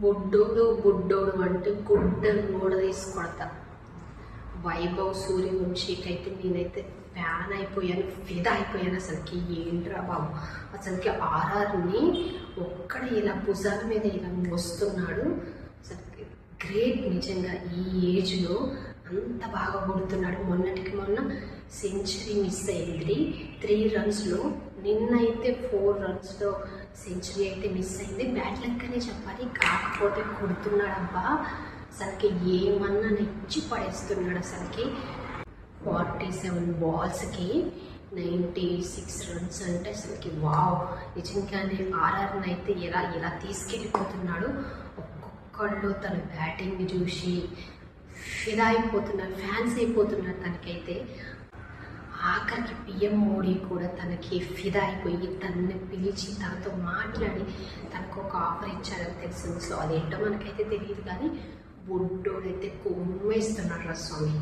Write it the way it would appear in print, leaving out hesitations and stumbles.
బుడ్డోడు బుడ్డోడు అంటే గుడ్డ నూడ తీసి కొడతా. వైభవ్ సూర్యవంశీకైతే నేనైతే ఫ్యాన్ అయిపోయాను, ఫిదా అయిపోయాను. అసలుకి ఏంట్రా బాబు, అసలుకి ఆర్ఆర్ని ఒక్కడ ఇలా భుజాల మీద ఇలా మోస్తున్నాడు. అసలు గ్రేట్ నిజంగా. ఈ ఏజ్లో అంత బాగా కొడుతున్నాడు. మొన్నటికి మొన్న సెంచరీ మిస్ అయింది 3 runsలో. నిన్నైతే 4 runsలో సెంచరీ అయితే మిస్ అయింది. బ్యాడ్ లక్ అనే చెప్పాలి. కాకపోతే కొడుతున్నాడు అబ్బా, అసలుకి ఏమన్నా నెచ్చి పడేస్తున్నాడు. అసలుకి 47 balls-కి 96 runs అంటే అసలుకి వావ్. నిజంగానే ఆర్ఆర్ని అయితే ఇలా తీసుకెళ్ళిపోతున్నాడు. ఒక్కొక్కళ్ళు తన బ్యాటింగ్ చూసి ఫిదా అయిపోతున్నారు, ఫ్యాన్స్ అయిపోతున్నారు తనకైతే. ఆఖరికి పిఎం మోడీ కూడా తనకి ఫిదా అయిపోయి తనని పిలిచి తనతో మాట్లాడి తనకు ఒక ఆఫర్ ఇచ్చారని తెలిసింది. సో అదేంటో మనకైతే తెలియదు, కానీ బుడ్డోడైతే కొమ్మేస్తున్నాడు రా స్వామి.